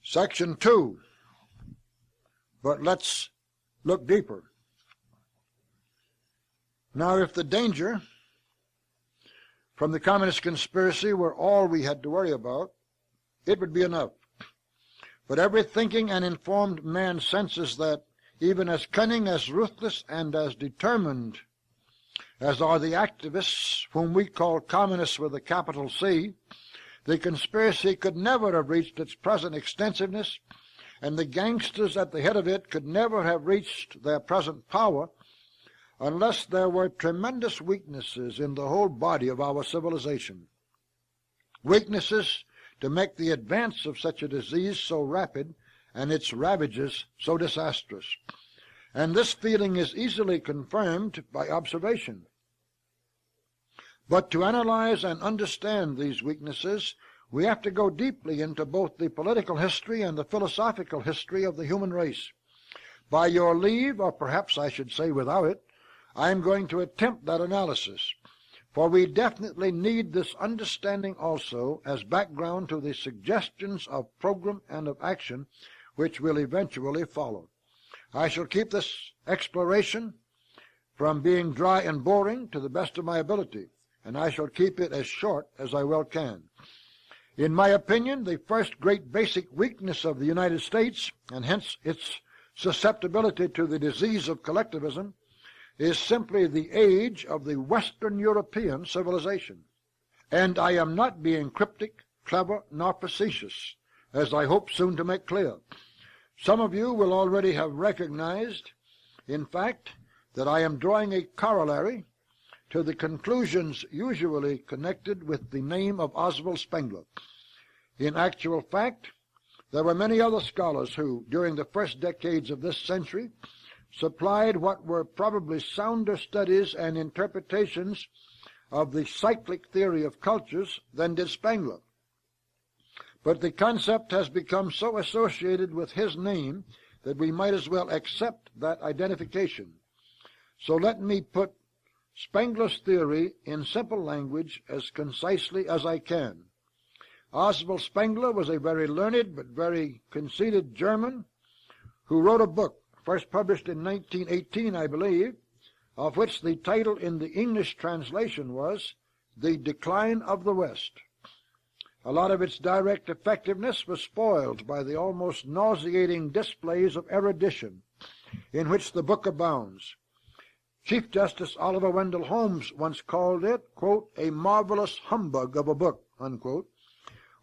Section 2. But let's look deeper. Now, if the danger from the communist conspiracy were all we had to worry about, it would be enough. But every thinking and informed man senses that even as cunning, as ruthless, and as determined as are the activists whom we call communists with a capital C, the conspiracy could never have reached its present extensiveness, and the gangsters at the head of it could never have reached their present power unless there were tremendous weaknesses in the whole body of our civilization. Weaknesses to make the advance of such a disease so rapid and its ravages so disastrous. And this feeling is easily confirmed by observation. But to analyze and understand these weaknesses, we have to go deeply into both the political history and the philosophical history of the human race. By your leave, or perhaps I should say without it, I am going to attempt that analysis, for we definitely need this understanding also as background to the suggestions of program and of action which will eventually follow. I shall keep this exploration from being dry and boring to the best of my ability, and I shall keep it as short as I well can. In my opinion, the first great basic weakness of the United States, and hence its susceptibility to the disease of collectivism, is simply the age of the Western European civilization. And I am not being cryptic, clever, nor facetious, as I hope soon to make clear. Some of you will already have recognized, in fact, that I am drawing a corollary to the conclusions usually connected with the name of Oswald Spengler. In actual fact, there were many other scholars who, during the first decades of this century, supplied what were probably sounder studies and interpretations of the cyclic theory of cultures than did Spengler. But the concept has become so associated with his name that we might as well accept that identification. So let me put Spengler's theory in simple language as concisely as I can. Oswald Spengler was a very learned but very conceited German who wrote a book, first published in 1918, I believe, of which the title in the English translation was The Decline of the West. A lot of its direct effectiveness was spoiled by the almost nauseating displays of erudition in which the book abounds. Chief Justice Oliver Wendell Holmes once called it, quote, a marvelous humbug of a book, unquote,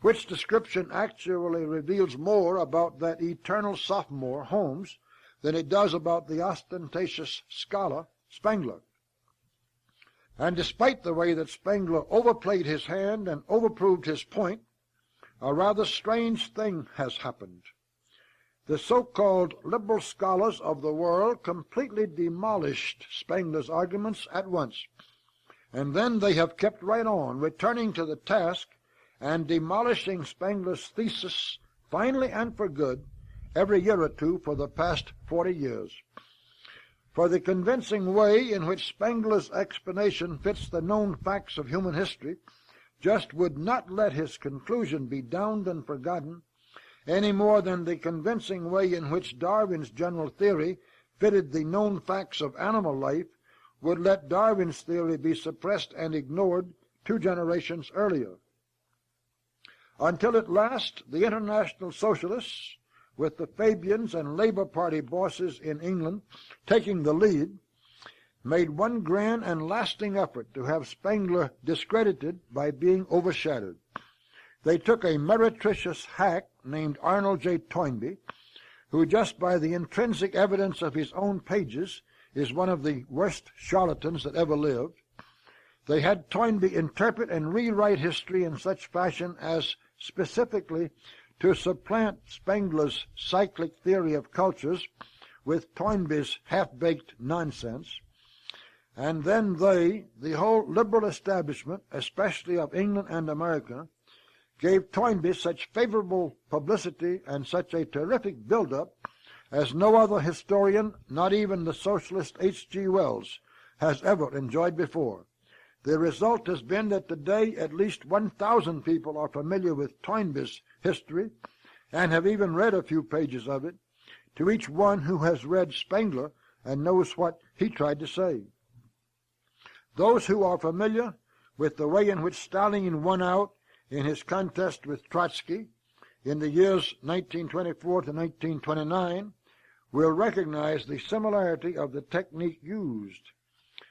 which description actually reveals more about that eternal sophomore, Holmes, than it does about the ostentatious scholar, Spengler. And despite the way that Spengler overplayed his hand and overproved his point, a rather strange thing has happened. The so-called liberal scholars of the world completely demolished Spengler's arguments at once, and then they have kept right on, returning to the task and demolishing Spengler's thesis finally and for good every year or two for the past 40 years. For the convincing way in which Spengler's explanation fits the known facts of human history just would not let his conclusion be downed and forgotten, any more than the convincing way in which Darwin's general theory fitted the known facts of animal life would let Darwin's theory be suppressed and ignored 2 generations earlier. Until at last the International Socialists, with the Fabians and Labour Party bosses in England taking the lead, made one grand and lasting effort to have Spengler discredited by being overshadowed. They took a meretricious hack named Arnold J. Toynbee, who just by the intrinsic evidence of his own pages is one of the worst charlatans that ever lived. They had Toynbee interpret and rewrite history in such fashion as specifically to supplant Spengler's cyclic theory of cultures with Toynbee's half-baked nonsense. And then they, the whole liberal establishment, especially of England and America, gave Toynbee such favorable publicity and such a terrific build-up as no other historian, not even the socialist H.G. Wells, has ever enjoyed before. The result has been that today at least 1,000 people are familiar with Toynbee's history, and have even read a few pages of it, to each one who has read Spengler and knows what he tried to say. Those who are familiar with the way in which Stalin won out in his contest with Trotsky in the years 1924 to 1929 will recognize the similarity of the technique used.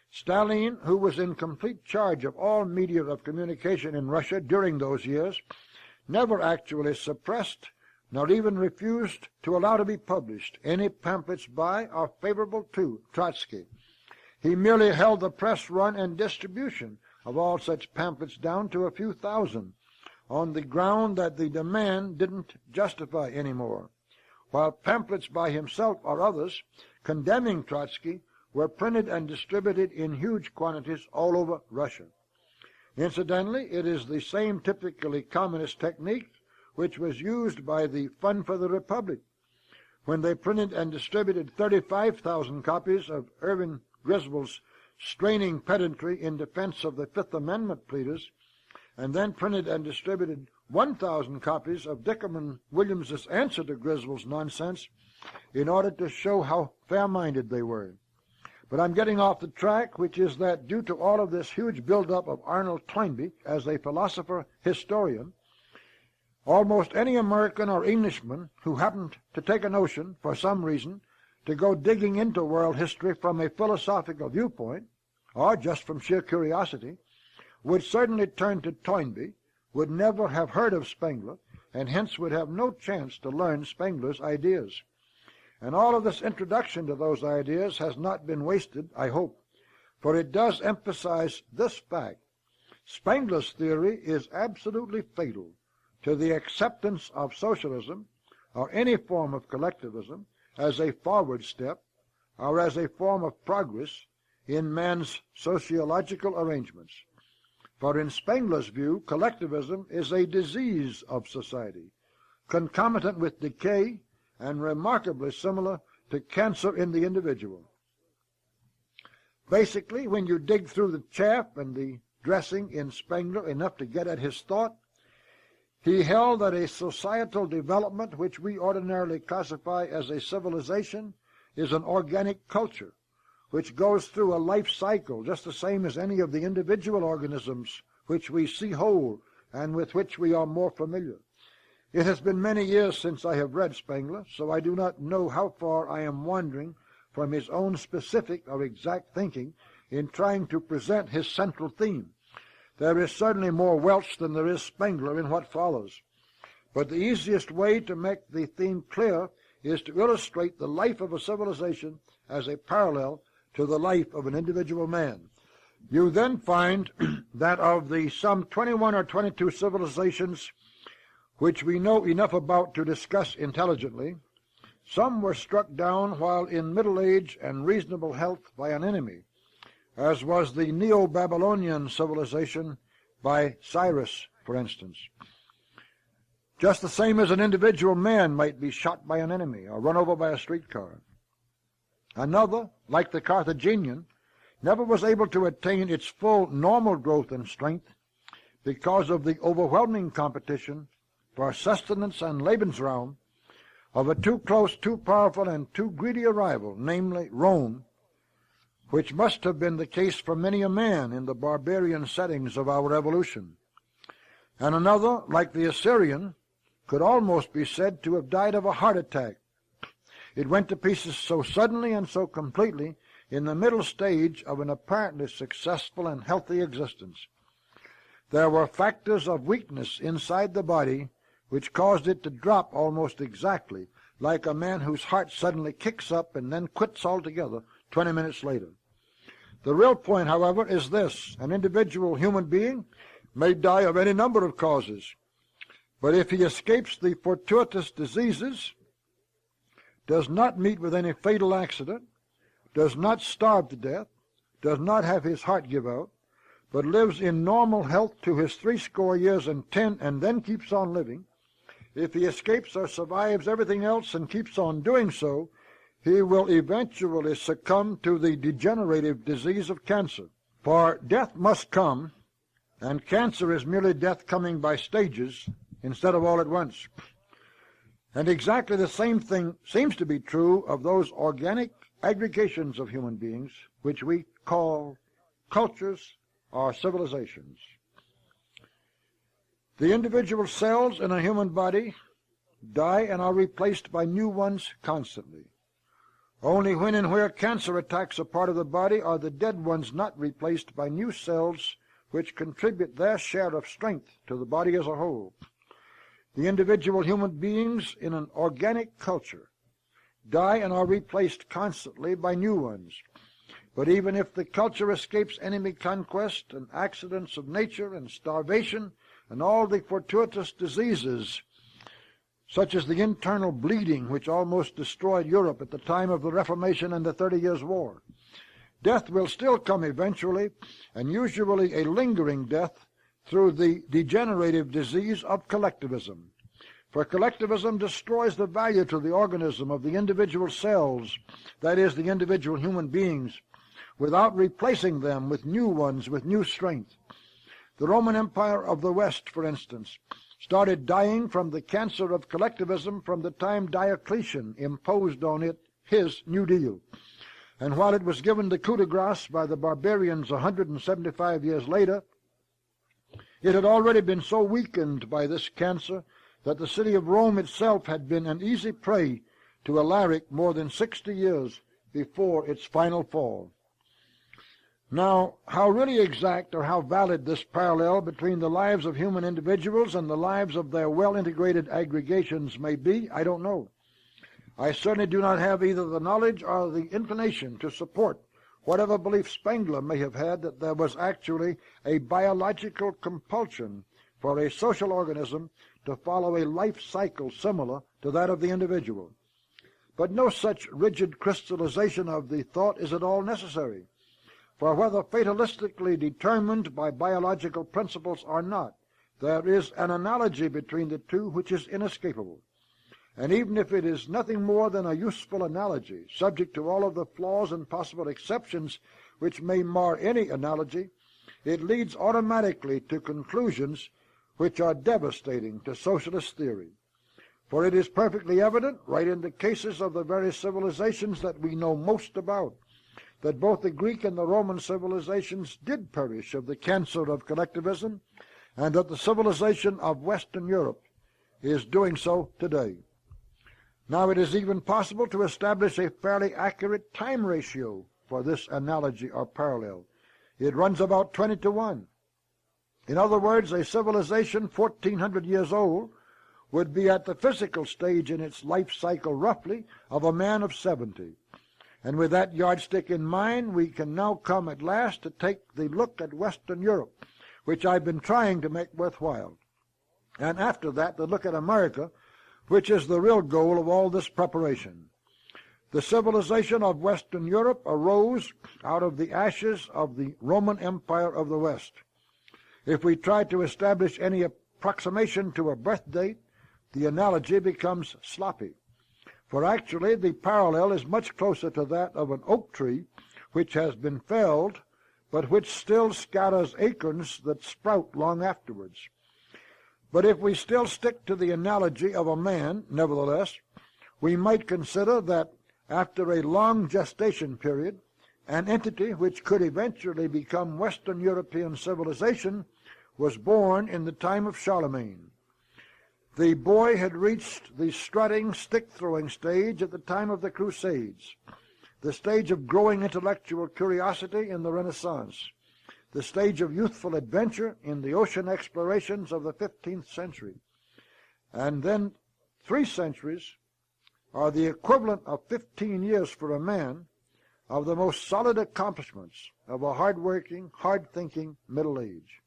Stalin, who was in complete charge of all media of communication in Russia during those years, never actually suppressed nor even refused to allow to be published any pamphlets by or favorable to Trotsky. He merely held the press run and distribution of all such pamphlets down to a few thousand, on the ground that the demand didn't justify any more, while pamphlets by himself or others condemning Trotsky were printed and distributed in huge quantities all over Russia. Incidentally, it is the same typically communist technique which was used by the Fund for the Republic when they printed and distributed 35,000 copies of Irving Griswold's straining pedantry in defense of the Fifth Amendment pleaders, and then printed and distributed 1,000 copies of Dickerman Williams's answer to Griswold's nonsense in order to show how fair-minded they were. But I'm getting off the track, which is that due to all of this huge buildup of Arnold Toynbee as a philosopher-historian, almost any American or Englishman who happened to take a notion, for some reason, to go digging into world history from a philosophical viewpoint, or just from sheer curiosity, would certainly turn to Toynbee, would never have heard of Spengler, and hence would have no chance to learn Spengler's ideas. And all of this introduction to those ideas has not been wasted, I hope, for it does emphasize this fact. Spengler's theory is absolutely fatal to the acceptance of socialism or any form of collectivism as a forward step or as a form of progress in man's sociological arrangements. For in Spengler's view, collectivism is a disease of society, concomitant with decay and remarkably similar to cancer in the individual. Basically, when you dig through the chaff and the dressing in Spengler enough to get at his thought, he held that a societal development which we ordinarily classify as a civilization is an organic culture, which goes through a life cycle just the same as any of the individual organisms which we see whole and with which we are more familiar. It has been many years since I have read Spengler, so I do not know how far I am wandering from his own specific or exact thinking in trying to present his central theme. There is certainly more Welch than there is Spengler in what follows. But the easiest way to make the theme clear is to illustrate the life of a civilization as a parallel to the life of an individual man. You then find that of the some 21 or 22 civilizations which we know enough about to discuss intelligently, some were struck down while in middle age and reasonable health by an enemy, as was the Neo-Babylonian civilization by Cyrus, for instance. Just the same as an individual man might be shot by an enemy or run over by a streetcar. Another, like the Carthaginian, never was able to attain its full normal growth and strength because of the overwhelming competition for sustenance and Lebensraum of a too close, too powerful, and too greedy a rival, namely Rome, which must have been the case for many a man in the barbarian settings of our evolution. And another, like the Assyrian, could almost be said to have died of a heart attack. It went to pieces so suddenly and so completely in the middle stage of an apparently successful and healthy existence. There were factors of weakness inside the body which caused it to drop almost exactly, like a man whose heart suddenly kicks up and then quits altogether 20 minutes later. The real point, however, is this. An individual human being may die of any number of causes, but if he escapes the fortuitous diseases, does not meet with any fatal accident, does not starve to death, does not have his heart give out, but lives in normal health to his 80 years and 10 and then keeps on living, if he escapes or survives everything else and keeps on doing so, he will eventually succumb to the degenerative disease of cancer. For death must come, and cancer is merely death coming by stages instead of all at once. And exactly the same thing seems to be true of those organic aggregations of human beings which we call cultures or civilizations. The individual cells in a human body die and are replaced by new ones constantly. Only when and where cancer attacks a part of the body are the dead ones not replaced by new cells which contribute their share of strength to the body as a whole. The individual human beings in an organic culture die and are replaced constantly by new ones. But even if the culture escapes enemy conquest and accidents of nature and starvation and all the fortuitous diseases, such as the internal bleeding which almost destroyed Europe at the time of the Reformation and the 30 Years' War, death will still come eventually, and usually a lingering death through the degenerative disease of collectivism. For collectivism destroys the value to the organism of the individual cells, that is, the individual human beings, without replacing them with new ones with new strength. The Roman Empire of the West, for instance, started dying from the cancer of collectivism from the time Diocletian imposed on it his New Deal. And while it was given the coup de grace by the barbarians 175 years later, it had already been so weakened by this cancer that the city of Rome itself had been an easy prey to Alaric more than 60 years before its final fall. Now, how really exact or how valid this parallel between the lives of human individuals and the lives of their well-integrated aggregations may be, I don't know. I certainly do not have either the knowledge or the inclination to support whatever belief Spengler may have had that there was actually a biological compulsion for a social organism to follow a life cycle similar to that of the individual. But no such rigid crystallization of the thought is at all necessary. For whether fatalistically determined by biological principles or not, there is an analogy between the two which is inescapable. And even if it is nothing more than a useful analogy, subject to all of the flaws and possible exceptions which may mar any analogy, it leads automatically to conclusions which are devastating to socialist theory. For it is perfectly evident, right in the cases of the very civilizations that we know most about, that both the Greek and the Roman civilizations did perish of the cancer of collectivism, and that the civilization of Western Europe is doing so today. Now, it is even possible to establish a fairly accurate time ratio for this analogy or parallel. It runs about 20 to 1. In other words, a civilization 1,400 years old would be at the physical stage in its life cycle, roughly, of a man of 70. And with that yardstick in mind, we can now come at last to take the look at Western Europe, which I've been trying to make worthwhile. And after that, the look at America, which is the real goal of all this preparation. The civilization of Western Europe arose out of the ashes of the Roman Empire of the West. If we try to establish any approximation to a birth date, the analogy becomes sloppy. For actually, the parallel is much closer to that of an oak tree which has been felled, but which still scatters acorns that sprout long afterwards. But if we still stick to the analogy of a man, nevertheless, we might consider that after a long gestation period, an entity which could eventually become Western European civilization was born in the time of Charlemagne. The boy had reached the strutting, stick-throwing stage at the time of the Crusades, the stage of growing intellectual curiosity in the Renaissance, the stage of youthful adventure in the ocean explorations of the 15th century. And then 3 centuries are the equivalent of 15 years for a man of the most solid accomplishments of a hard-working, hard-thinking middle age.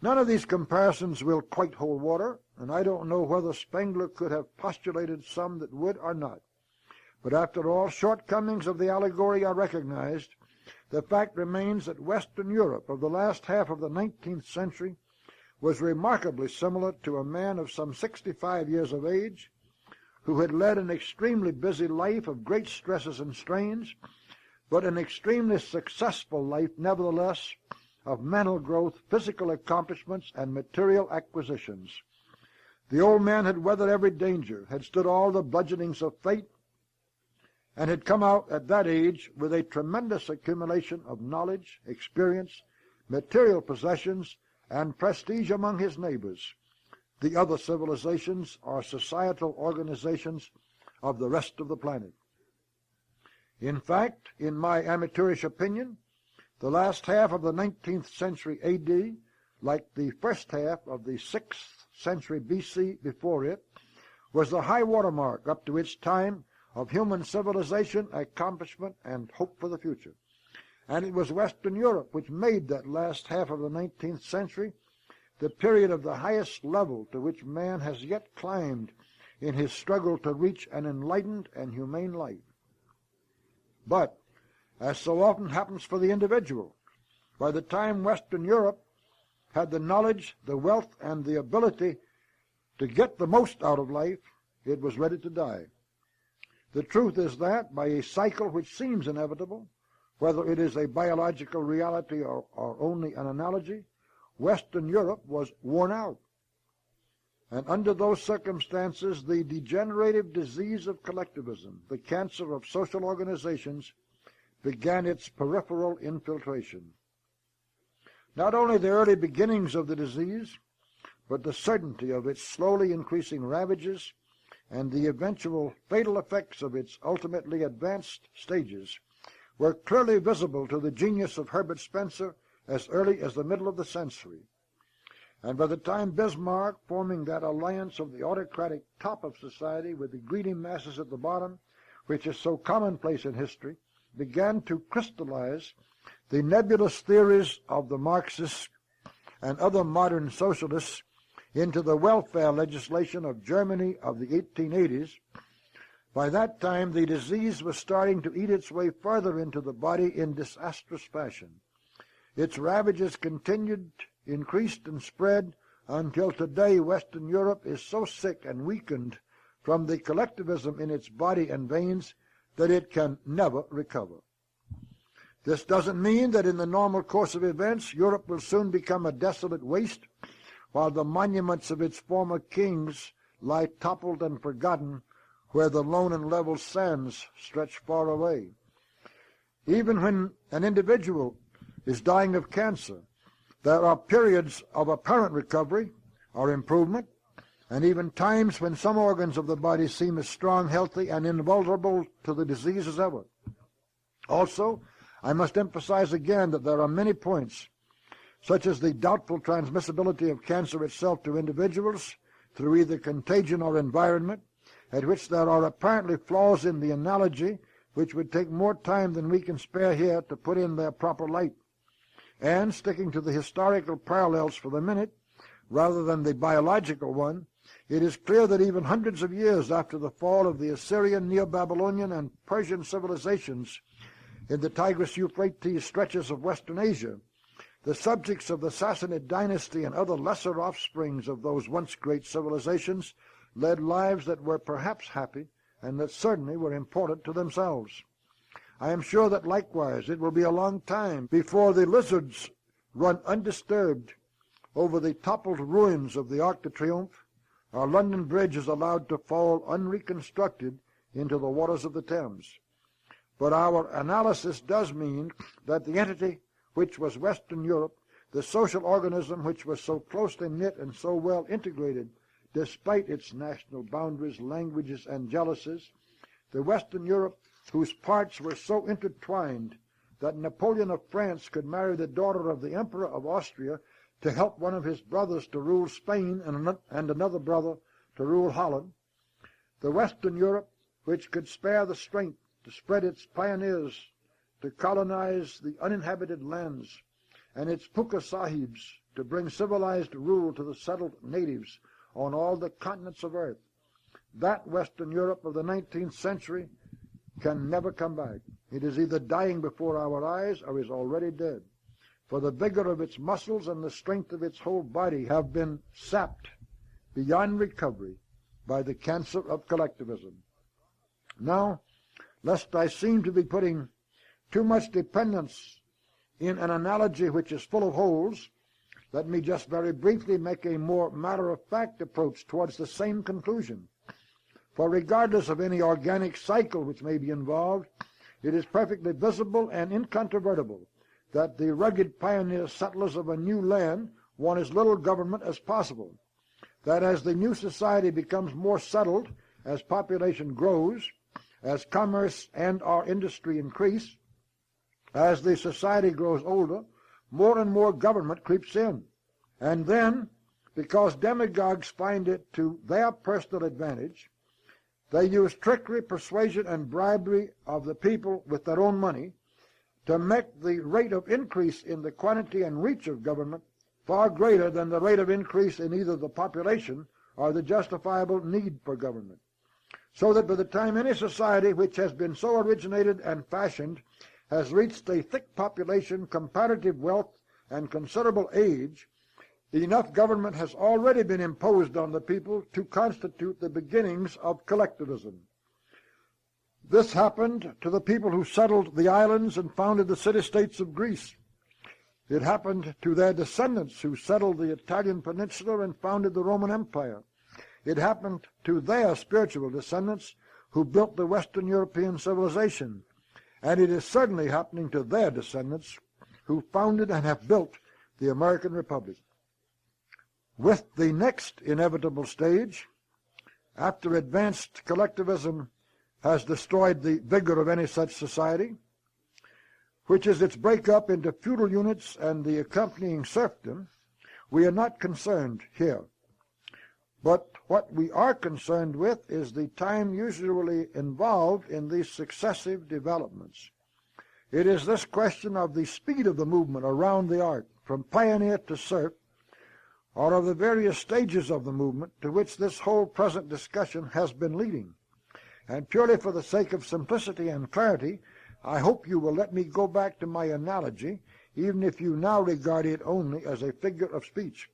None of these comparisons will quite hold water, and I don't know whether Spengler could have postulated some that would or not. But after all shortcomings of the allegory are recognized, the fact remains that Western Europe of the last half of the 19th century was remarkably similar to a man of some 65 years of age, who had led an extremely busy life of great stresses and strains, but an extremely successful life, nevertheless, of mental growth, physical accomplishments, and material acquisitions. The old man had weathered every danger, had stood all the bludgeonings of fate, and had come out at that age with a tremendous accumulation of knowledge, experience, material possessions, and prestige among his neighbors, the other civilizations or societal organizations of the rest of the planet. In fact, in my amateurish opinion, the last half of the 19th century A.D., like the first half of the 6th century B.C. before it, was the high water mark up to which time of human civilization, accomplishment, and hope for the future. And it was Western Europe which made that last half of the 19th century the period of the highest level to which man has yet climbed in his struggle to reach an enlightened and humane life. But, as so often happens for the individual, by the time Western Europe had the knowledge, the wealth, and the ability to get the most out of life, it was ready to die. The truth is that, by a cycle which seems inevitable, whether it is a biological reality or only an analogy, Western Europe was worn out. And under those circumstances, the degenerative disease of collectivism, the cancer of social organizations, began its peripheral infiltration. Not only the early beginnings of the disease, but the certainty of its slowly increasing ravages and the eventual fatal effects of its ultimately advanced stages were clearly visible to the genius of Herbert Spencer as early as the middle of the century. And by the time Bismarck, forming that alliance of the autocratic top of society with the greedy masses at the bottom, which is so commonplace in history, began to crystallize the nebulous theories of the Marxists and other modern socialists into the welfare legislation of Germany of the 1880s, by that time the disease was starting to eat its way further into the body in disastrous fashion. Its ravages continued, increased, and spread until today Western Europe is so sick and weakened from the collectivism in its body and veins that it can never recover. This doesn't mean that in the normal course of events Europe will soon become a desolate waste, while the monuments of its former kings lie toppled and forgotten where the lone and level sands stretch far away. Even when an individual is dying of cancer, there are periods of apparent recovery or improvement, and even times when some organs of the body seem as strong, healthy, and invulnerable to the disease as ever. Also, I must emphasize again that there are many points, such as the doubtful transmissibility of cancer itself to individuals through either contagion or environment, at which there are apparently flaws in the analogy which would take more time than we can spare here to put in their proper light. And, sticking to the historical parallels for the minute, rather than the biological one, it is clear that even hundreds of years after the fall of the Assyrian, Neo-Babylonian, and Persian civilizations in the Tigris-Euphrates stretches of Western Asia, the subjects of the Sassanid dynasty and other lesser offsprings of those once great civilizations led lives that were perhaps happy and that certainly were important to themselves. I am sure that likewise it will be a long time before the lizards run undisturbed over the toppled ruins of the Arc de Triomphe, or London Bridge is allowed to fall unreconstructed into the waters of the Thames. But our analysis does mean that the entity which was Western Europe, the social organism which was so closely knit and so well integrated despite its national boundaries, languages, and jealousies, the Western Europe whose parts were so intertwined that Napoleon of France could marry the daughter of the Emperor of Austria to help one of his brothers to rule Spain and another brother to rule Holland, the Western Europe which could spare the strength to spread its pioneers to colonize the uninhabited lands, and its Pukka Sahibs to bring civilized rule to the settled natives on all the continents of earth. That Western Europe of the 19th century can never come back. It is either dying before our eyes or is already dead, for the vigor of its muscles and the strength of its whole body have been sapped beyond recovery by the cancer of collectivism. Now, lest I seem to be putting too much dependence in an analogy which is full of holes, let me just very briefly make a more matter-of-fact approach towards the same conclusion. For regardless of any organic cycle which may be involved, it is perfectly visible and incontrovertible that the rugged pioneer settlers of a new land want as little government as possible, that as the new society becomes more settled, as population grows, as commerce and our industry increase, as the society grows older, more and more government creeps in. And then, because demagogues find it to their personal advantage, they use trickery, persuasion, and bribery of the people with their own money to make the rate of increase in the quantity and reach of government far greater than the rate of increase in either the population or the justifiable need for government. So that by the time any society which has been so originated and fashioned has reached a thick population, comparative wealth, and considerable age, enough government has already been imposed on the people to constitute the beginnings of collectivism. This happened to the people who settled the islands and founded the city-states of Greece. It happened to their descendants who settled the Italian peninsula and founded the Roman Empire. It happened to their spiritual descendants who built the Western European civilization. And it is certainly happening to their descendants who founded and have built the American Republic. With the next inevitable stage, after advanced collectivism has destroyed the vigor of any such society, which is its breakup into feudal units and the accompanying serfdom, we are not concerned here. But what we are concerned with is the time usually involved in these successive developments. It is this question of the speed of the movement around the arc, from pioneer to serf, or of the various stages of the movement to which this whole present discussion has been leading. And purely for the sake of simplicity and clarity, I hope you will let me go back to my analogy, even if you now regard it only as a figure of speech.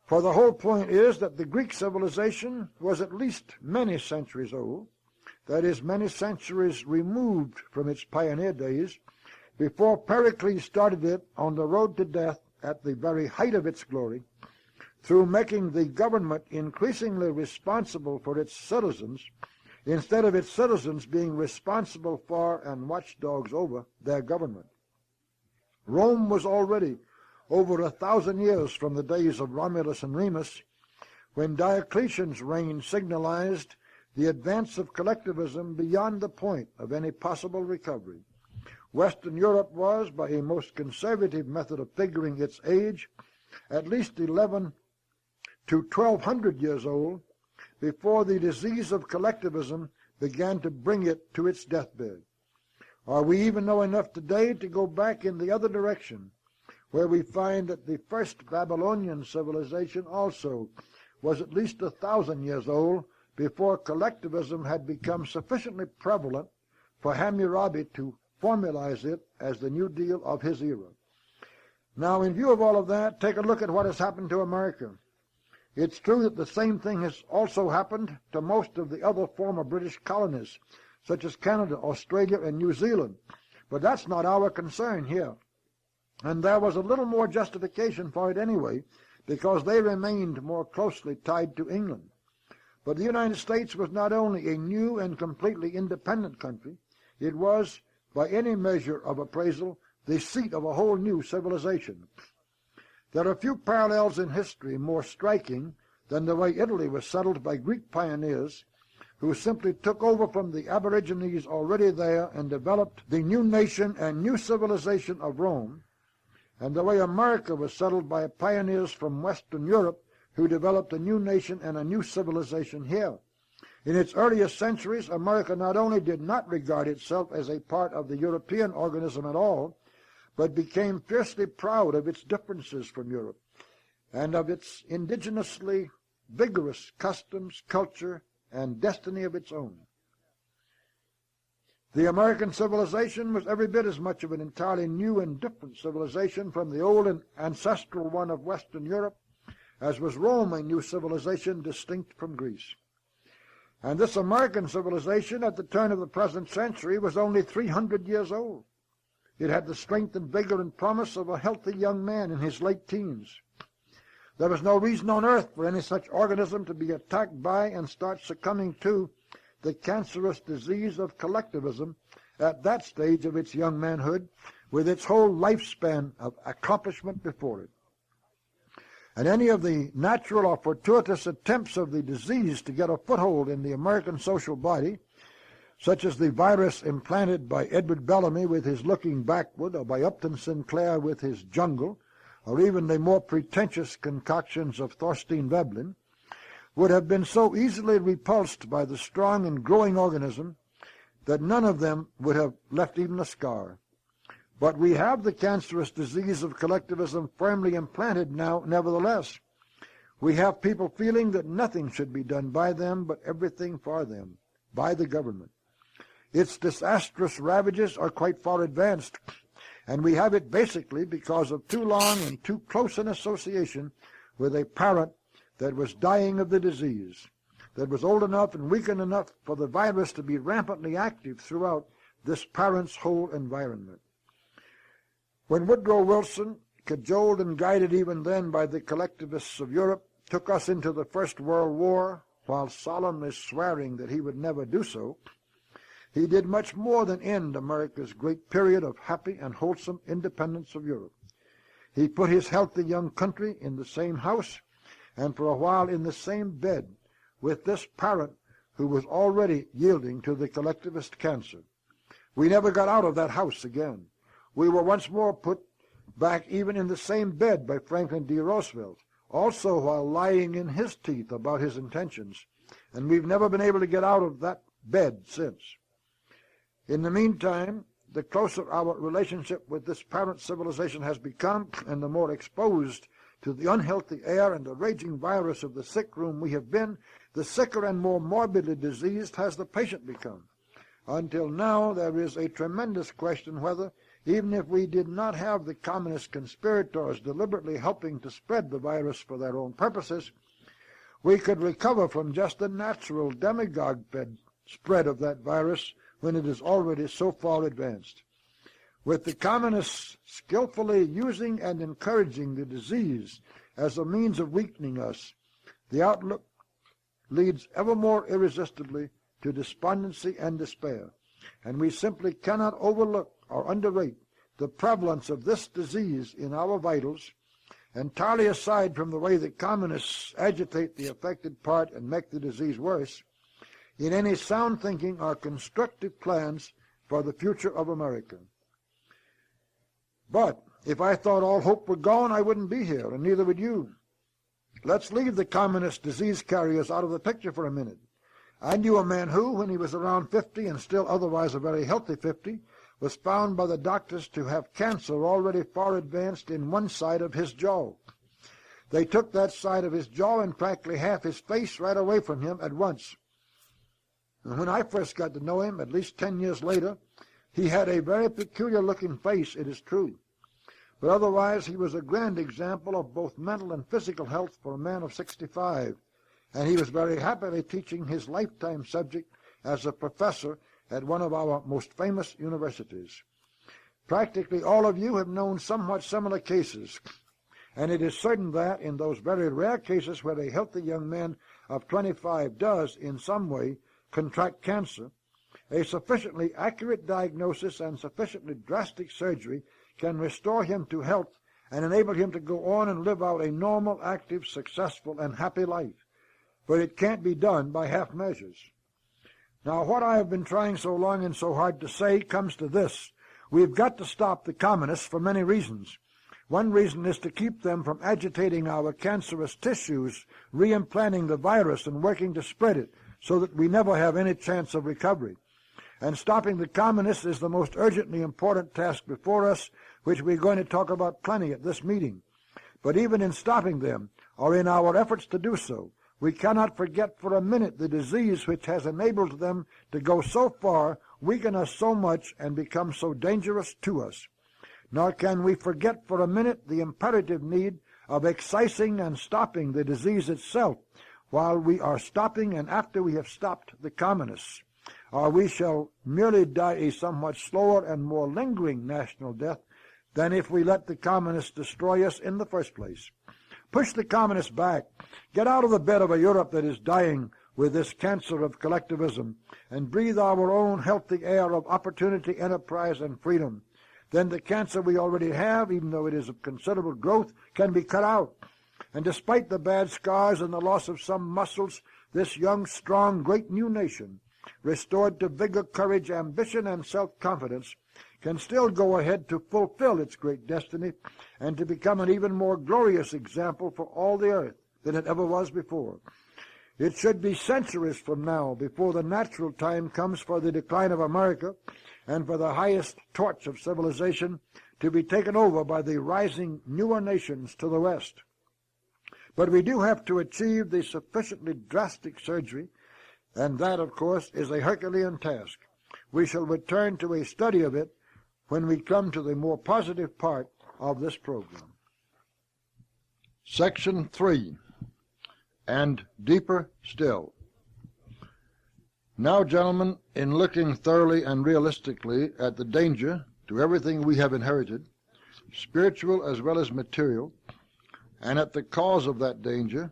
For the whole point is that the Greek civilization was at least many centuries old, that is, many centuries removed from its pioneer days, before Pericles started it on the road to death at the very height of its glory, through making the government increasingly responsible for its citizens, instead of its citizens being responsible for and watchdogs over their government. Rome was already over 1,000 years from the days of Romulus and Remus, when Diocletian's reign signalized the advance of collectivism beyond the point of any possible recovery. Western Europe was, by a most conservative method of figuring its age, at least 11 to 1,200 years old before the disease of collectivism began to bring it to its deathbed. Or we even know enough today to go back in the other direction, where we find that the first Babylonian civilization also was at least 1,000 years old before collectivism had become sufficiently prevalent for Hammurabi to formalize it as the New Deal of his era. Now, in view of all of that, take a look at what has happened to America. It's true that the same thing has also happened to most of the other former British colonies, such as Canada, Australia, and New Zealand. But that's not our concern here. And there was a little more justification for it anyway, because they remained more closely tied to England. But the United States was not only a new and completely independent country, it was, by any measure of appraisal, the seat of a whole new civilization. There are few parallels in history more striking than the way Italy was settled by Greek pioneers who simply took over from the aborigines already there and developed the new nation and new civilization of Rome, and the way America was settled by pioneers from Western Europe who developed a new nation and a new civilization here. In its earliest centuries, America not only did not regard itself as a part of the European organism at all, but became fiercely proud of its differences from Europe and of its indigenously vigorous customs, culture, and destiny of its own. The American civilization was every bit as much of an entirely new and different civilization from the old and ancestral one of Western Europe as was Rome, a new civilization distinct from Greece. And this American civilization at the turn of the present century was only 300 years old. It had the strength and vigor and promise of a healthy young man in his late teens. There was no reason on earth for any such organism to be attacked by and start succumbing to the cancerous disease of collectivism at that stage of its young manhood, with its whole lifespan of accomplishment before it. And any of the natural or fortuitous attempts of the disease to get a foothold in the American social body, such as the virus implanted by Edward Bellamy with his Looking Backward, or by Upton Sinclair with his Jungle, or even the more pretentious concoctions of Thorstein Veblen, would have been so easily repulsed by the strong and growing organism that none of them would have left even a scar. But we have the cancerous disease of collectivism firmly implanted now, nevertheless. We have people feeling that nothing should be done by them, but everything for them, by the government. Its disastrous ravages are quite far advanced, and we have it basically because of too long and too close an association with a parent that was dying of the disease, that was old enough and weakened enough for the virus to be rampantly active throughout this parent's whole environment. When Woodrow Wilson, cajoled and guided even then by the collectivists of Europe, took us into the First World War, while solemnly swearing that he would never do so, he did much more than end America's great period of happy and wholesome independence of Europe. He put his healthy young country in the same house, and for a while in the same bed, with this parent who was already yielding to the collectivist cancer. We never got out of that house again. We were once more put back even in the same bed by Franklin D. Roosevelt, also while lying in his teeth about his intentions, and we've never been able to get out of that bed since. In the meantime, the closer our relationship with this parent civilization has become, and the more exposed to the unhealthy air and the raging virus of the sick room we have been, the sicker and more morbidly diseased has the patient become. Until now, there is a tremendous question whether, even if we did not have the communist conspirators deliberately helping to spread the virus for their own purposes, we could recover from just the natural demagogue-fed spread of that virus when it is already so far advanced. With the communists skillfully using and encouraging the disease as a means of weakening us, the outlook leads ever more irresistibly to despondency and despair, and we simply cannot overlook or underrate the prevalence of this disease in our vitals, entirely aside from the way the communists agitate the affected part and make the disease worse, in any sound thinking or constructive plans for the future of America. But if I thought all hope were gone, I wouldn't be here, and neither would you. Let's leave the communist disease carriers out of the picture for a minute. I knew a man who, when he was around 50 and still otherwise a very healthy 50, was found by the doctors to have cancer already far advanced in one side of his jaw. They took that side of his jaw and practically half his face right away from him at once. And when I first got to know him, at least 10 years later, he had a very peculiar-looking face, it is true. But otherwise he was a grand example of both mental and physical health for a man of 65, and he was very happily teaching his lifetime subject as a professor at one of our most famous universities. Practically all of you have known somewhat similar cases, and it is certain that in those very rare cases where a healthy young man of 25 does, in some way, contract cancer, a sufficiently accurate diagnosis and sufficiently drastic surgery can restore him to health and enable him to go on and live out a normal, active, successful, and happy life. But it can't be done by half measures. Now, what I have been trying so long and so hard to say comes to this. We've got to stop the communists for many reasons. One reason is to keep them from agitating our cancerous tissues, reimplanting the virus and working to spread it so that we never have any chance of recovery. And stopping the communists is the most urgently important task before us, which we're going to talk about plenty at this meeting. But even in stopping them, or in our efforts to do so, we cannot forget for a minute the disease which has enabled them to go so far, weaken us so much, and become so dangerous to us. Nor can we forget for a minute the imperative need of excising and stopping the disease itself while we are stopping and after we have stopped the communists. or we shall merely die a somewhat slower and more lingering national death than if we let the communists destroy us in the first place. Push the communists back. Get out of the bed of a Europe that is dying with this cancer of collectivism, and breathe our own healthy air of opportunity, enterprise, and freedom. Then the cancer we already have, even though it is of considerable growth, can be cut out. And despite the bad scars and the loss of some muscles, this young, strong, great new nation, restored to vigor, courage, ambition, and self-confidence, can still go ahead to fulfill its great destiny and to become an even more glorious example for all the earth than it ever was before. It should be centuries from now before the natural time comes for the decline of America and for the highest torch of civilization to be taken over by the rising newer nations to the west. But we do have to achieve the sufficiently drastic surgery, and that, of course, is a Herculean task. We shall return to a study of it when we come to the more positive part of this program. Section 3, and deeper still. Now, gentlemen, in looking thoroughly and realistically at the danger to everything we have inherited, spiritual as well as material, and at the cause of that danger,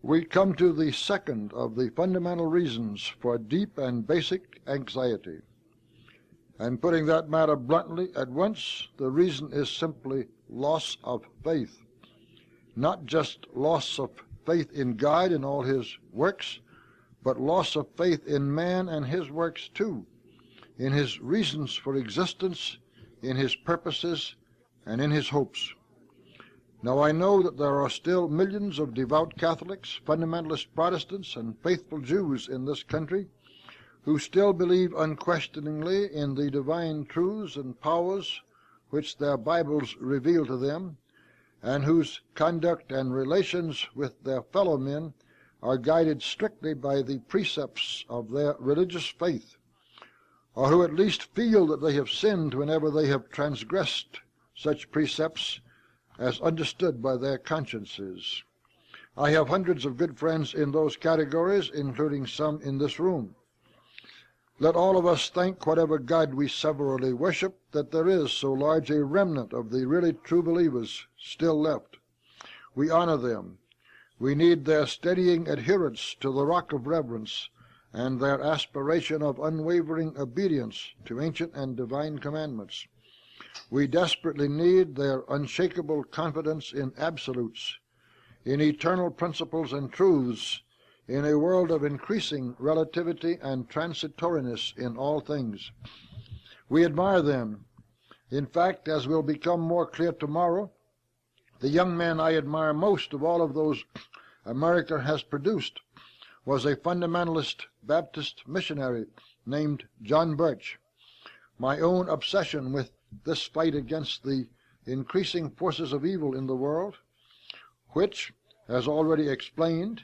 we come to the second of the fundamental reasons for deep and basic anxiety. And putting that matter bluntly, at once, the reason is simply loss of faith. Not just loss of faith in God and all his works, but loss of faith in man and his works too, in his reasons for existence, in his purposes, and in his hopes. Now I know that there are still millions of devout Catholics, fundamentalist Protestants, and faithful Jews in this country who still believe unquestioningly in the divine truths and powers which their Bibles reveal to them, and whose conduct and relations with their fellow men are guided strictly by the precepts of their religious faith, or who at least feel that they have sinned whenever they have transgressed such precepts as understood by their consciences. I have hundreds of good friends in those categories, including some in this room. Let all of us thank whatever God we severally worship that there is so large a remnant of the really true believers still left. We honor them. We need their steadying adherence to the rock of reverence and their aspiration of unwavering obedience to ancient and divine commandments. We desperately need their unshakable confidence in absolutes, in eternal principles and truths, in a world of increasing relativity and transitoriness in all things. We admire them. In fact, as will become more clear tomorrow, the young man I admire most of all of those America has produced was a fundamentalist Baptist missionary named John Birch. My own obsession with this fight against the increasing forces of evil in the world, which, as already explained,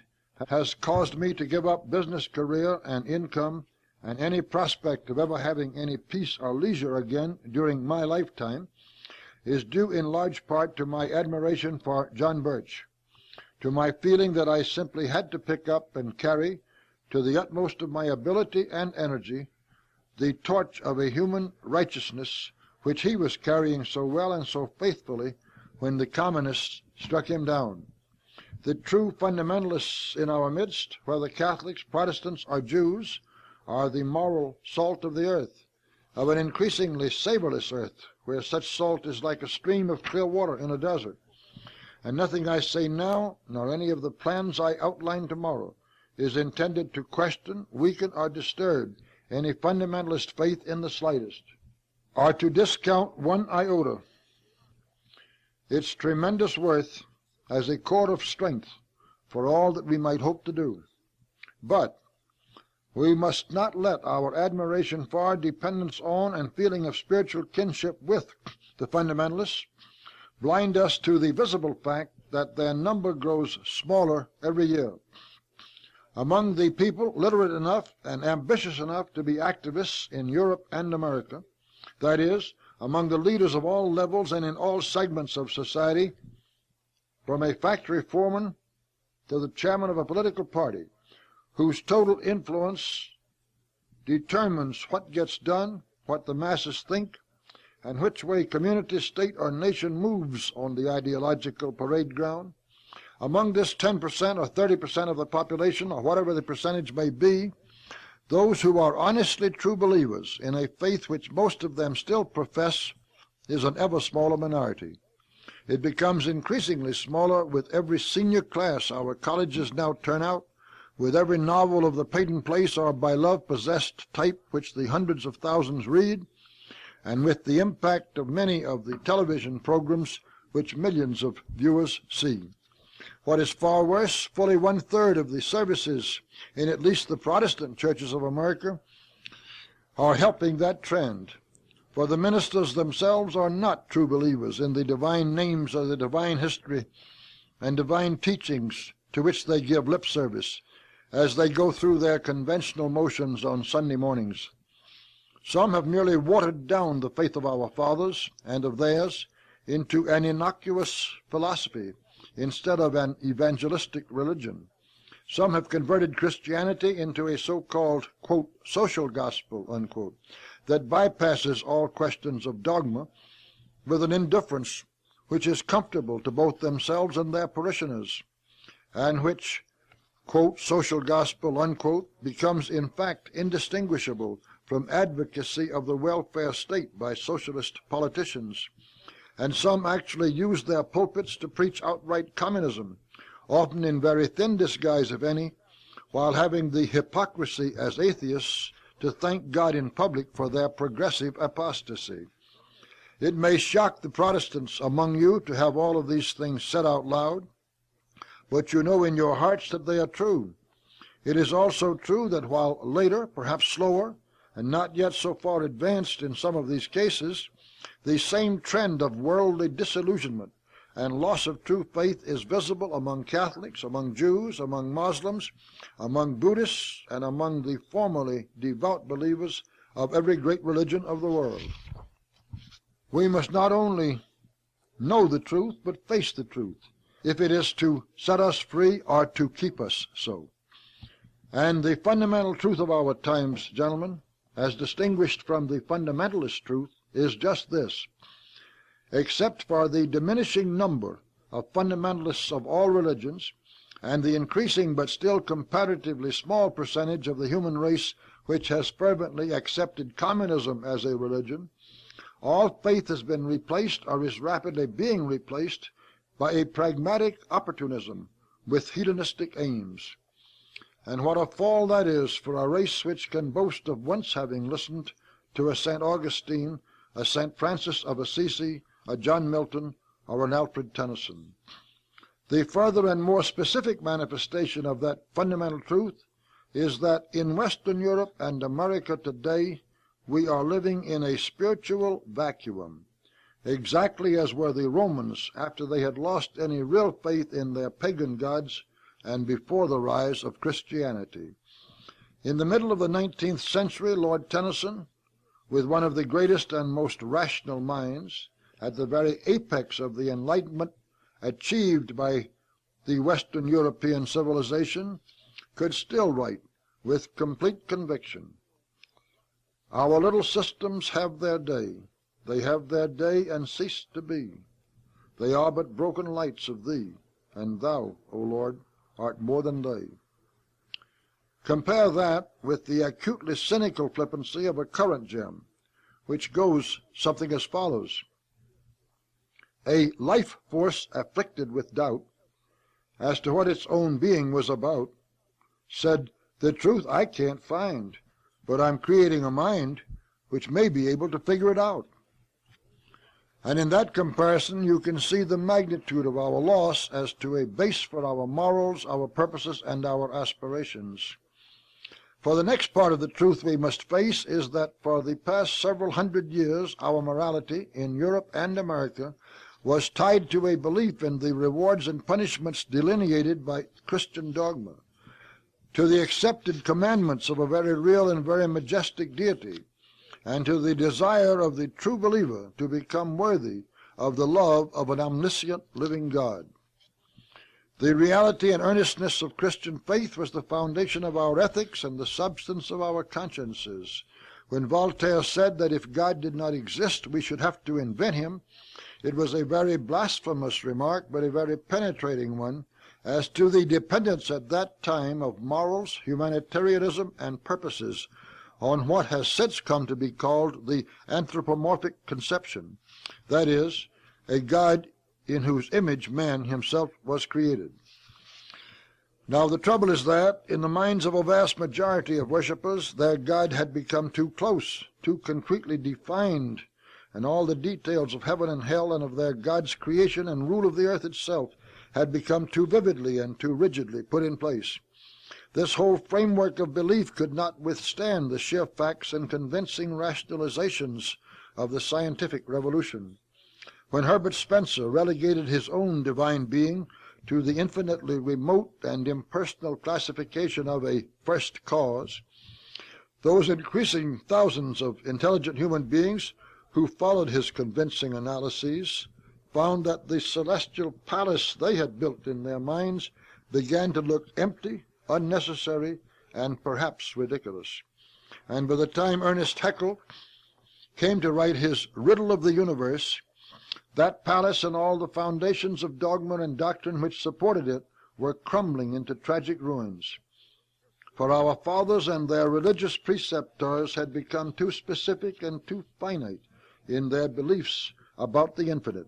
has caused me to give up business career and income and any prospect of ever having any peace or leisure again during my lifetime, is due in large part to my admiration for John Birch, to my feeling that I simply had to pick up and carry, to the utmost of my ability and energy, the torch of a human righteousness which he was carrying so well and so faithfully when the communists struck him down. The true fundamentalists in our midst, whether Catholics, Protestants, or Jews, are the moral salt of the earth, of an increasingly savorless earth, where such salt is like a stream of clear water in a desert. And nothing I say now, nor any of the plans I outline tomorrow, is intended to question, weaken, or disturb any fundamentalist faith in the slightest, or to discount one iota its tremendous worth as a core of strength for all that we might hope to do. But we must not let our admiration for, dependence on, and feeling of spiritual kinship with the fundamentalists blind us to the visible fact that their number grows smaller every year. Among the people literate enough and ambitious enough to be activists in Europe and America, that is, among the leaders of all levels and in all segments of society, from a factory foreman to the chairman of a political party, whose total influence determines what gets done, what the masses think, and which way community, state, or nation moves on the ideological parade ground. Among this 10% or 30% of the population, or whatever the percentage may be, those who are honestly true believers in a faith which most of them still profess is an ever smaller minority. It becomes increasingly smaller with every senior class our colleges now turn out, with every novel of the Peyton Place or by love possessed type which the hundreds of thousands read, and with the impact of many of the television programs which millions of viewers see. What is far worse, fully one-third of the services in at least the Protestant churches of America are helping that trend. For the ministers themselves are not true believers in the divine names or the divine history and divine teachings to which they give lip service as they go through their conventional motions on Sunday mornings. Some have merely watered down the faith of our fathers and of theirs into an innocuous philosophy instead of an evangelistic religion. Some have converted Christianity into a so-called, quote, social gospel, unquote, that bypasses all questions of dogma with an indifference which is comfortable to both themselves and their parishioners, and which, quote, social gospel, unquote, becomes in fact indistinguishable from advocacy of the welfare state by socialist politicians. And some actually use their pulpits to preach outright communism, often in very thin disguise, if any, while having the hypocrisy as atheists to thank God in public for their progressive apostasy. It may shock the Protestants among you to have all of these things said out loud, but you know in your hearts that they are true. It is also true that while later, perhaps slower, and not yet so far advanced in some of these cases, the same trend of worldly disillusionment and loss of true faith is visible among Catholics, among Jews, among Muslims, among Buddhists, and among the formerly devout believers of every great religion of the world. We must not only know the truth, but face the truth, if it is to set us free or to keep us so. And the fundamental truth of our times, gentlemen, as distinguished from the fundamentalist truth, is just this. Except for the diminishing number of fundamentalists of all religions and the increasing but still comparatively small percentage of the human race which has fervently accepted communism as a religion, all faith has been replaced or is rapidly being replaced by a pragmatic opportunism with hedonistic aims. And what a fall that is for a race which can boast of once having listened to a St. Augustine, a St. Francis of Assisi, a John Milton, or an Alfred Tennyson. The further and more specific manifestation of that fundamental truth is that in Western Europe and America today we are living in a spiritual vacuum, exactly as were the Romans after they had lost any real faith in their pagan gods and before the rise of Christianity. In the middle of the 19th century, Lord Tennyson, with one of the greatest and most rational minds, at the very apex of the enlightenment achieved by the Western European civilization, could still write with complete conviction, "Our little systems have their day. They have their day and cease to be. They are but broken lights of thee, and thou, O Lord, art more than they." Compare that with the acutely cynical flippancy of a current gem, which goes something as follows. A life force afflicted with doubt as to what its own being was about said, "The truth I can't find, but I'm creating a mind which may be able to figure it out." And in that comparison you can see the magnitude of our loss as to a base for our morals, our purposes, and our aspirations. For the next part of the truth we must face is that for the past several hundred years our morality in Europe and America was tied to a belief in the rewards and punishments delineated by Christian dogma, to the accepted commandments of a very real and very majestic deity, and to the desire of the true believer to become worthy of the love of an omniscient living God. The reality and earnestness of Christian faith was the foundation of our ethics and the substance of our consciences. When Voltaire said that if God did not exist, we should have to invent him, it was a very blasphemous remark, but a very penetrating one, as to the dependence at that time of morals, humanitarianism, and purposes on what has since come to be called the anthropomorphic conception, that is, a God in whose image man himself was created. Now the trouble is that, in the minds of a vast majority of worshippers, their God had become too close, too concretely defined, and all the details of heaven and hell and of their God's creation and rule of the earth itself had become too vividly and too rigidly put in place. This whole framework of belief could not withstand the sheer facts and convincing rationalizations of the scientific revolution. When Herbert Spencer relegated his own divine being to the infinitely remote and impersonal classification of a first cause, those increasing thousands of intelligent human beings who followed his convincing analyses found that the celestial palace they had built in their minds began to look empty, unnecessary, and perhaps ridiculous. And by the time Ernest Haeckel came to write his Riddle of the Universe, that palace and all the foundations of dogma and doctrine which supported it were crumbling into tragic ruins. For our fathers and their religious preceptors had become too specific and too finite in their beliefs about the infinite,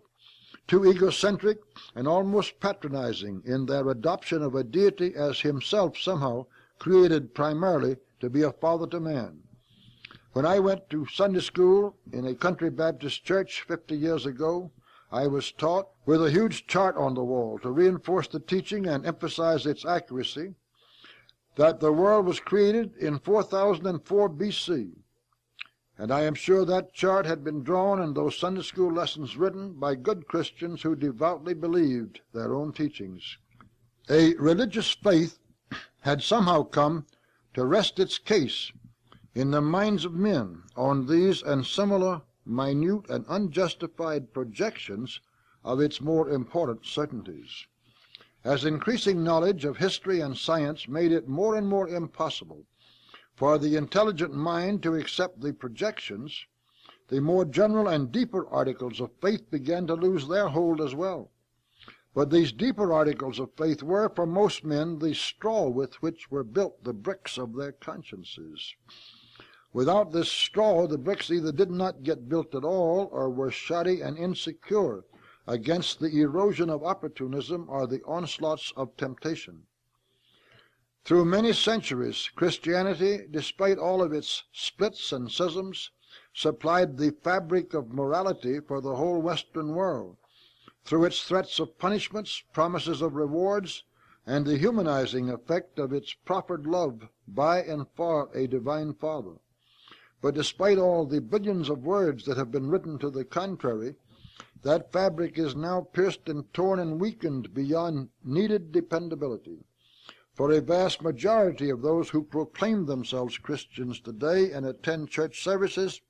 too egocentric and almost patronizing in their adoption of a deity as himself somehow created primarily to be a father to man. When I went to Sunday school in a country Baptist church 50 years ago, I was taught, with a huge chart on the wall to reinforce the teaching and emphasize its accuracy, that the world was created in 4004 B.C., and I am sure that chart had been drawn and those Sunday school lessons written by good Christians who devoutly believed their own teachings. A religious faith had somehow come to rest its case in the minds of men on these and similar minute and unjustified projections of its more important certainties. As increasing knowledge of history and science made it more and more impossible for the intelligent mind to accept the projections, the more general and deeper articles of faith began to lose their hold as well. But these deeper articles of faith were, for most men, the straw with which were built the bricks of their consciences. Without this straw, the bricks either did not get built at all or were shoddy and insecure against the erosion of opportunism or the onslaughts of temptation. Through many centuries, Christianity, despite all of its splits and schisms, supplied the fabric of morality for the whole Western world, through its threats of punishments, promises of rewards, and the humanizing effect of its proffered love by and for a divine Father. But despite all the billions of words that have been written to the contrary, that fabric is now pierced and torn and weakened beyond needed dependability. For a vast majority of those who proclaim themselves Christians today and attend church services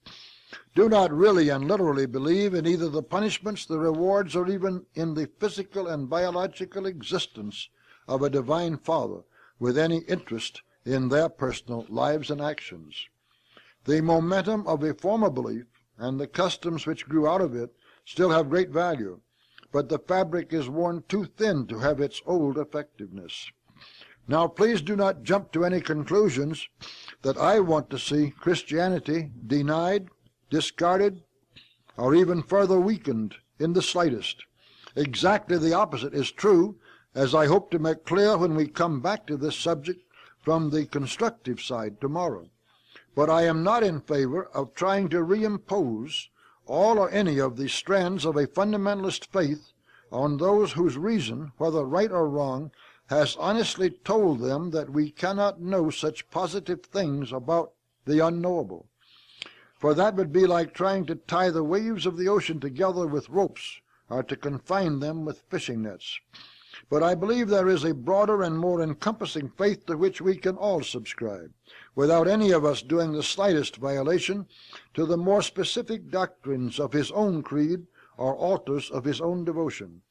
do not really and literally believe in either the punishments, the rewards, or even in the physical and biological existence of a divine Father with any interest in their personal lives and actions. The momentum of a former belief and the customs which grew out of it still have great value, but the fabric is worn too thin to have its old effectiveness. Now, please do not jump to any conclusions that I want to see Christianity denied, discarded, or even further weakened in the slightest. Exactly the opposite is true, as I hope to make clear when we come back to this subject from the constructive side tomorrow. But I am not in favor of trying to reimpose all or any of the strands of a fundamentalist faith on those whose reason, whether right or wrong, has honestly told them that we cannot know such positive things about the unknowable. For that would be like trying to tie the waves of the ocean together with ropes, or to confine them with fishing nets. But I believe there is a broader and more encompassing faith to which we can all subscribe, without any of us doing the slightest violation to the more specific doctrines of his own creed or altars of his own devotion.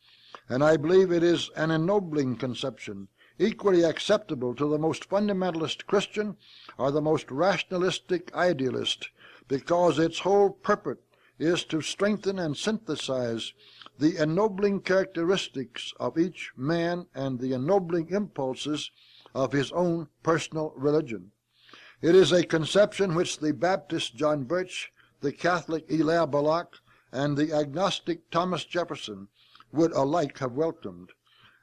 and I believe it is an ennobling conception, equally acceptable to the most fundamentalist Christian or the most rationalistic idealist, because its whole purpose is to strengthen and synthesize the ennobling characteristics of each man and the ennobling impulses of his own personal religion. It is a conception which the Baptist John Birch, the Catholic Hilaire Belloc, and the agnostic Thomas Jefferson would alike have welcomed.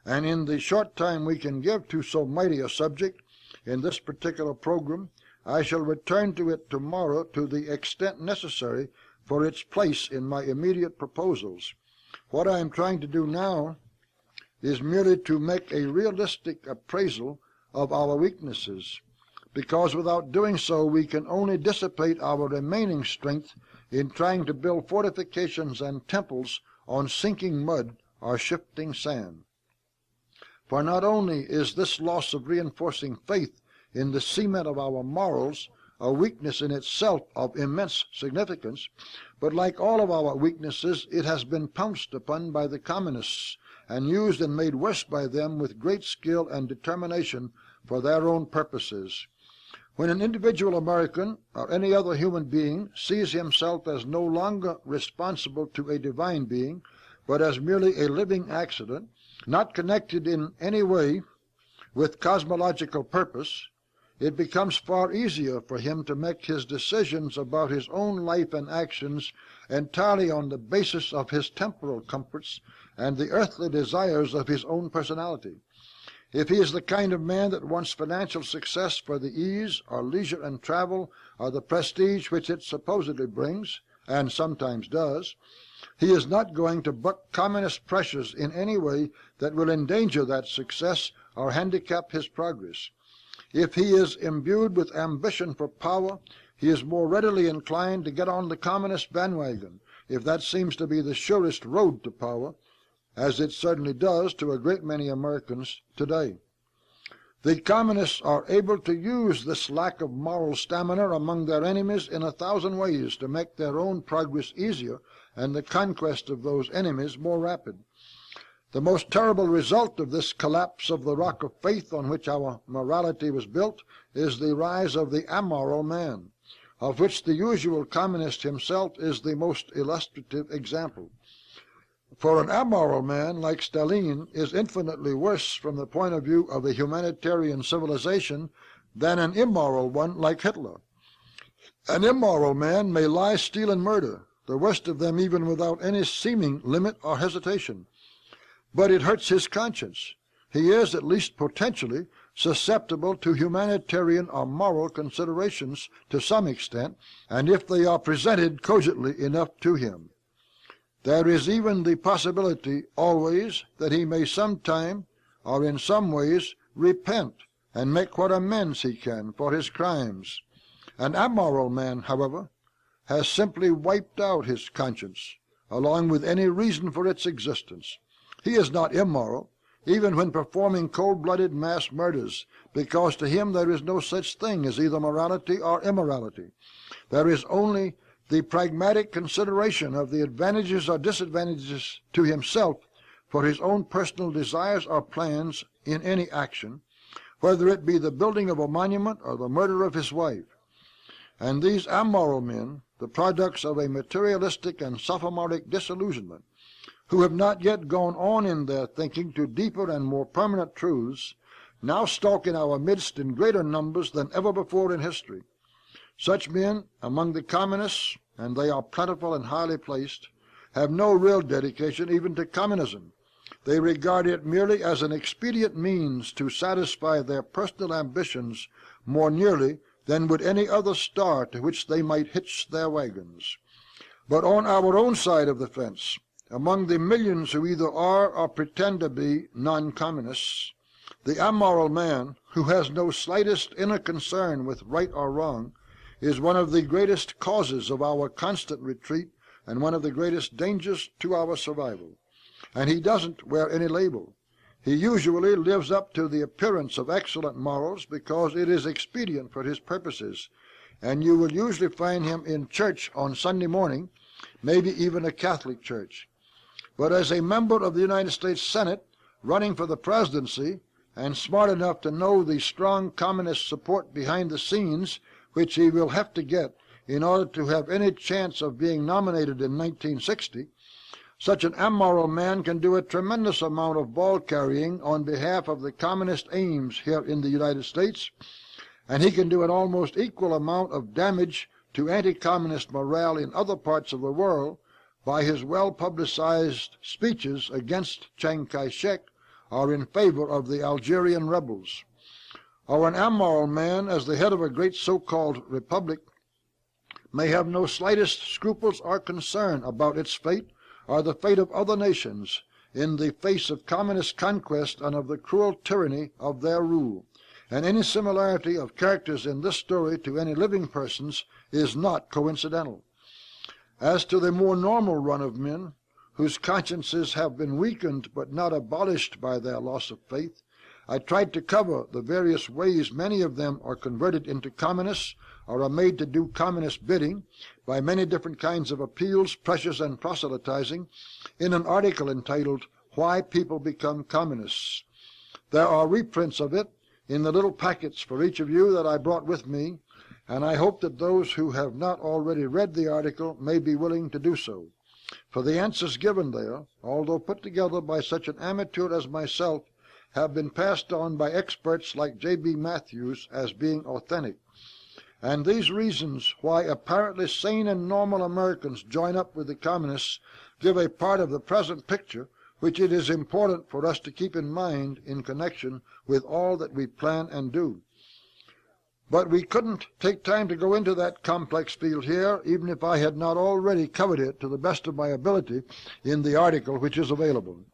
And in the short time we can give to so mighty a subject in this particular program, I shall return to it tomorrow to the extent necessary for its place in my immediate proposals. What I am trying to do now is merely to make a realistic appraisal of our weaknesses, because without doing so we can only dissipate our remaining strength in trying to build fortifications and temples on sinking mud or shifting sand. For not only is this loss of reinforcing faith in the cement of our morals a weakness in itself of immense significance, but like all of our weaknesses, it has been pounced upon by the communists and used and made worse by them with great skill and determination for their own purposes. When an individual American or any other human being sees himself as no longer responsible to a divine being, but as merely a living accident, not connected in any way with cosmological purpose, it becomes far easier for him to make his decisions about his own life and actions entirely on the basis of his temporal comforts and the earthly desires of his own personality. If he is the kind of man that wants financial success for the ease or leisure and travel or the prestige which it supposedly brings, and sometimes does, he is not going to buck communist pressures in any way that will endanger that success or handicap his progress. If he is imbued with ambition for power, he is more readily inclined to get on the communist bandwagon, if that seems to be the surest road to power, as it certainly does to a great many Americans today. The communists are able to use this lack of moral stamina among their enemies in 1,000 ways to make their own progress easier and the conquest of those enemies more rapid. The most terrible result of this collapse of the rock of faith on which our morality was built is the rise of the amoral man, of which the usual communist himself is the most illustrative example. For an amoral man like Stalin is infinitely worse from the point of view of a humanitarian civilization than an immoral one like Hitler. An immoral man may lie, steal, and murder, the worst of them even without any seeming limit or hesitation. But it hurts his conscience. He is, at least potentially, susceptible to humanitarian or moral considerations to some extent, and if they are presented cogently enough to him. There is even the possibility always that he may sometime or in some ways repent and make what amends he can for his crimes. An amoral man, however, has simply wiped out his conscience, along with any reason for its existence. He is not immoral, even when performing cold-blooded mass murders, because to him there is no such thing as either morality or immorality. There is only the pragmatic consideration of the advantages or disadvantages to himself for his own personal desires or plans in any action, whether it be the building of a monument or the murder of his wife. And these amoral men, the products of a materialistic and sophomoric disillusionment, who have not yet gone on in their thinking to deeper and more permanent truths, now stalk in our midst in greater numbers than ever before in history. Such men among the communists, and they are plentiful and highly placed, have no real dedication even to communism. They regard it merely as an expedient means to satisfy their personal ambitions more nearly than would any other star to which they might hitch their wagons. But on our own side of the fence, among the millions who either are or pretend to be non-communists, the amoral man, who has no slightest inner concern with right or wrong, is one of the greatest causes of our constant retreat and one of the greatest dangers to our survival. And he doesn't wear any label. He usually lives up to the appearance of excellent morals because it is expedient for his purposes, and you will usually find him in church on Sunday morning, maybe even a Catholic church. but as a member of the United States Senate running for the presidency, and smart enough to know the strong communist support behind the scenes which he will have to get in order to have any chance of being nominated in 1960, such an amoral man can do a tremendous amount of ball carrying on behalf of the communist aims here in the United States, and he can do an almost equal amount of damage to anti-communist morale in other parts of the world by his well-publicized speeches against Chiang Kai-shek or in favor of the Algerian rebels. Or an amoral man, as the head of a great so-called republic, may have no slightest scruples or concern about its fate or the fate of other nations in the face of communist conquest and of the cruel tyranny of their rule. And any similarity of characters in this story to any living persons is not coincidental. As to the more normal run of men, whose consciences have been weakened but not abolished by their loss of faith, I tried to cover the various ways many of them are converted into communists or are made to do communist bidding by many different kinds of appeals, pressures, and proselytizing in an article entitled Why People Become Communists. There are reprints of it in the little packets for each of you that I brought with me, and I hope that those who have not already read the article may be willing to do so. For the answers given there, although put together by such an amateur as myself, have been passed on by experts like J.B. Matthews as being authentic. And these reasons why apparently sane and normal Americans join up with the communists give a part of the present picture which it is important for us to keep in mind in connection with all that we plan and do. But we couldn't take time to go into that complex field here, even if I had not already covered it to the best of my ability in the article which is available.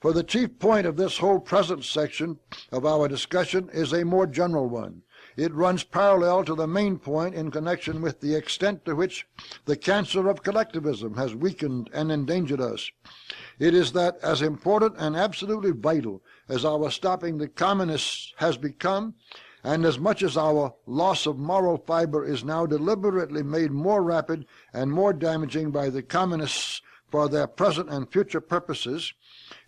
For the chief point of this whole present section of our discussion is a more general one. It runs parallel to the main point in connection with the extent to which the cancer of collectivism has weakened and endangered us. It is that as important and absolutely vital as our stopping the communists has become, and as much as our loss of moral fiber is now deliberately made more rapid and more damaging by the communists for their present and future purposes,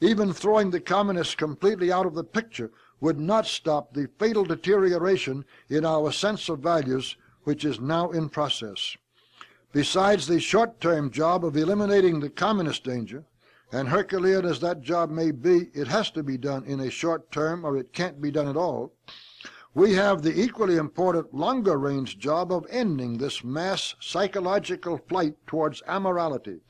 even throwing the communists completely out of the picture would not stop the fatal deterioration in our sense of values which is now in process. Besides the short-term job of eliminating the communist danger, and Herculean as that job may be, it has to be done in a short term or it can't be done at all, we have the equally important longer-range job of ending this mass psychological flight towards amorality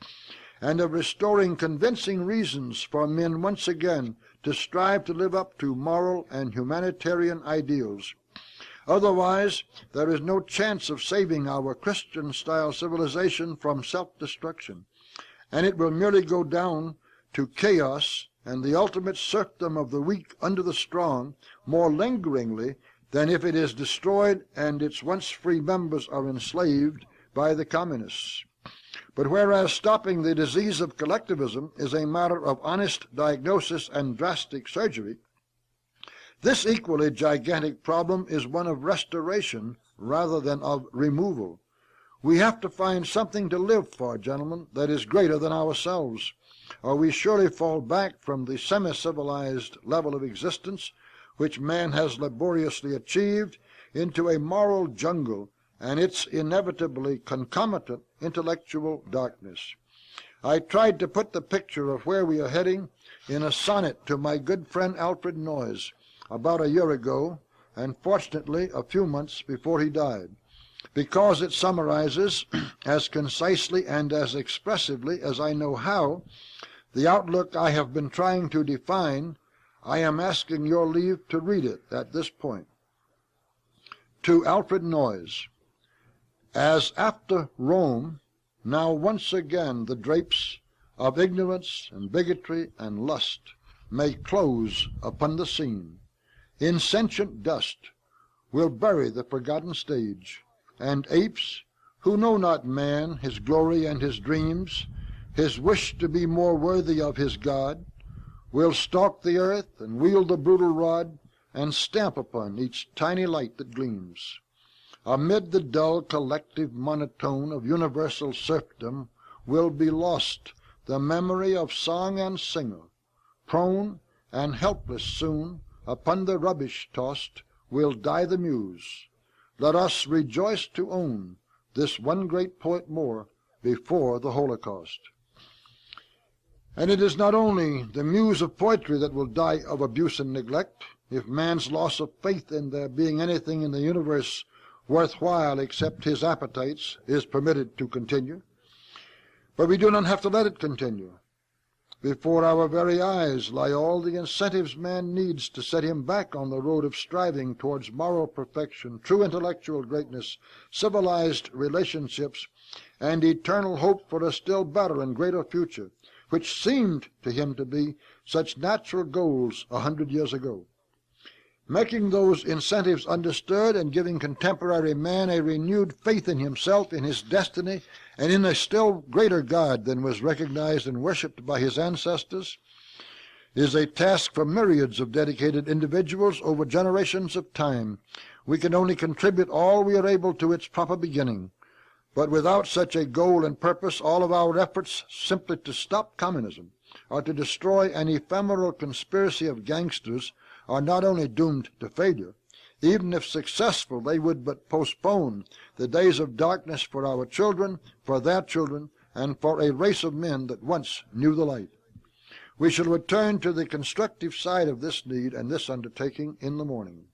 and of restoring convincing reasons for men once again to strive to live up to moral and humanitarian ideals. Otherwise, there is no chance of saving our Christian-style civilization from self-destruction, and it will merely go down to chaos and the ultimate serfdom of the weak under the strong more lingeringly than if it is destroyed and its once free members are enslaved by the communists. But whereas stopping the disease of collectivism is a matter of honest diagnosis and drastic surgery, this equally gigantic problem is one of restoration rather than of removal. We have to find something to live for, gentlemen, that is greater than ourselves, or we surely fall back from the semi-civilized level of existence which man has laboriously achieved into a moral jungle and its inevitably concomitant intellectual darkness. I tried to put the picture of where we are heading in a sonnet to my good friend Alfred Noyes about a year ago, and fortunately a few months before he died, because it summarizes as concisely and as expressively as I know how the outlook I have been trying to define. I am asking your leave to read it at this point. To Alfred Noyes, as after Rome, now once again the drapes of ignorance and bigotry and lust may close upon the scene, insentient dust will bury the forgotten stage, and apes, who know not man, his glory and his dreams, his wish to be more worthy of his God, will stalk the earth and wield the brutal rod and stamp upon each tiny light that gleams. Amid the dull collective monotone of universal serfdom will be lost the memory of song and singer, prone and helpless soon, upon the rubbish tossed, will die the muse. Let us rejoice to own this one great poet more before the Holocaust. And it is not only the muse of poetry that will die of abuse and neglect, if man's loss of faith in there being anything in the universe worthwhile except his appetites is permitted to continue. But we do not have to let it continue. Before our very eyes lie all the incentives man needs to set him back on the road of striving towards moral perfection, true intellectual greatness, civilized relationships, and eternal hope for a still better and greater future, which seemed to him to be such natural goals 100 years ago. Making those incentives understood and giving contemporary man a renewed faith in himself, in his destiny, and in a still greater God than was recognized and worshipped by his ancestors, is a task for myriads of dedicated individuals over generations of time. We can only contribute all we are able to its proper beginning. But without such a goal and purpose, all of our efforts simply to stop communism or to destroy an ephemeral conspiracy of gangsters are not only doomed to failure. Even if successful, they would but postpone the days of darkness for our children, for their children, and for a race of men that once knew the light. We shall return to the constructive side of this need and this undertaking in the morning.